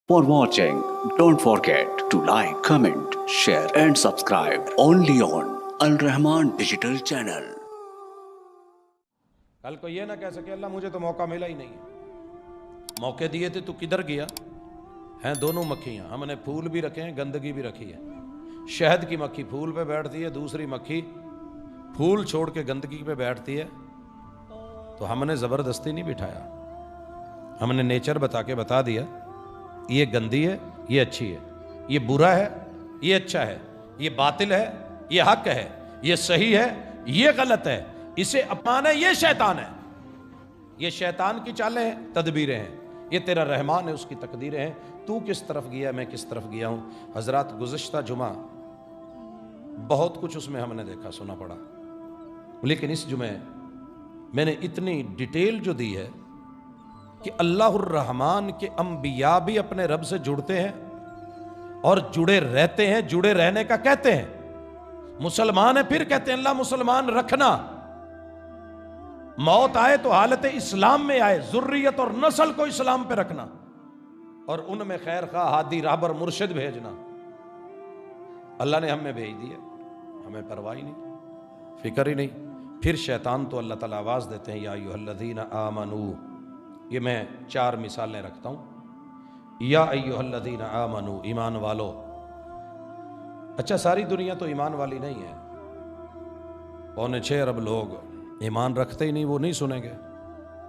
For watching, don't forget to like, comment, share and subscribe only on Al Rahman Digital Channel. कल को ये ना कह सके अल्लाह मुझे तो मौका मिला ही नहीं, मौके दिए थे तू किधर गया। हैं दोनों मक्खियाँ, हमने फूल भी रखे हैं, गंदगी भी रखी है। शहद की मक्खी फूल पे बैठती है, दूसरी मक्खी फूल छोड़ के गंदगी पे बैठती है। तो हमने ज़बरदस्ती नहीं बिठाया, हमने नेचर बता दिया ये गंदी है, ये अच्छी है, ये बुरा है, ये अच्छा है, ये बातिल है, ये हक है, ये सही है, ये गलत है, इसे अपनाना है, ये शैतान है। ये शैतान की चालें हैं, तदबीरें हैं, ये तेरा रहमान है, उसकी तकदीरें हैं। तू किस तरफ गया, मैं किस तरफ गया हूँ। हजरात गुज़श्ता जुमा बहुत कुछ उसमें हमने देखा सुना पड़ा, लेकिन इस जुमे मैंने इतनी डिटेल जो दी है कि अल्लाहुर रहमान के अंबिया भी अपने रब से जुड़ते हैं और जुड़े रहते हैं, जुड़े रहने का कहते हैं। मुसलमान है फिर कहते हैं अल्लाह मुसलमान रखना, मौत आए तो हालत इस्लाम में आए, जुर्रियत और नस्ल को इस्लाम पे रखना और उनमें खैर खा हादी राहबर मुर्शिद भेजना। अल्लाह ने हमें भेज दिया, हमें परवाह ही नहीं, फिक्र ही नहीं। फिर शैतान तो अल्लाह ताला आवाज देते हैं या अय्युहल्लज़ीना आमनू। ये मैं 4 मिसालें रखता हूं। या अय्युहल्लज़ीना आमनू, ईमान वालो। अच्छा, सारी दुनिया तो ईमान वाली नहीं है, 6.25 अरब लोग ईमान रखते ही नहीं, वो नहीं सुनेंगे।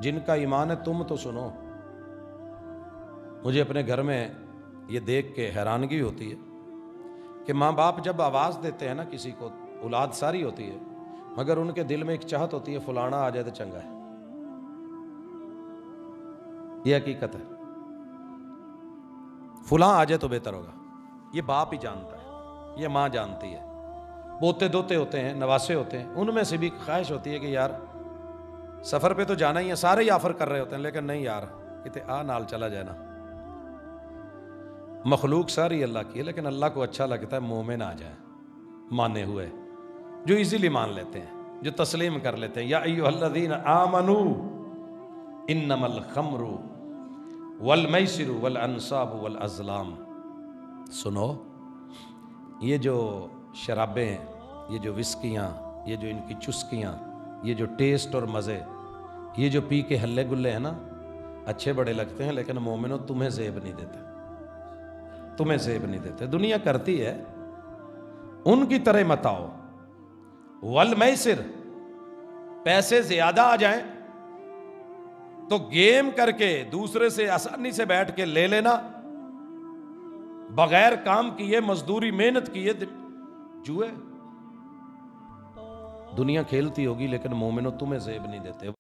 जिनका ईमान है तुम तो सुनो। मुझे अपने घर में ये देख के हैरानगी होती है कि माँ बाप जब आवाज़ देते हैं ना किसी को, औलाद सारी होती है मगर उनके दिल में एक चाहत होती है फलाना आ जाए तो चंगा है। ये हकीकत है, फलां आ जाए तो बेहतर होगा। ये बाप ही जानता है, ये माँ जानती है। पोते दोते होते हैं, नवासे होते हैं, उनमें से भी ख्वाहिश होती है कि यार सफ़र पे तो जाना ही है, सारे ही ऑफर कर रहे होते हैं, लेकिन नहीं यार किते आ नाल चला जाए ना। मखलूक सारी अल्लाह की है, लेकिन अल्लाह को अच्छा लगता है मोमिन आ जाए, माने हुए, जो इजीली मान लेते हैं, जो तस्लीम कर लेते हैं। या अय्युहल्लज़ीना आमनू इन्नमल खम्रु वल मैसिरु वल अंसाबु वल अज़लाम। सुनो, ये जो शराबें हैं, ये जो विस्कियाँ, ये जो इनकी चुस्कियाँ, ये जो टेस्ट और मज़े, ये जो पी के हल्ले गुल्ले हैं ना, अच्छे बड़े लगते हैं, लेकिन मोमिनो तुम्हें ज़ेब नहीं देते, तुम्हें ज़ेब नहीं देते। दुनिया करती है, उनकी तरह मत आओ। वल मैसिर, पैसे ज़्यादा आ जाएं तो गेम करके दूसरे से आसानी से बैठ के ले लेना, बगैर काम किए, मजदूरी मेहनत किए जुए। दुनिया खेलती होगी लेकिन मोमिनो तुम्हें ज़ेब नहीं देते।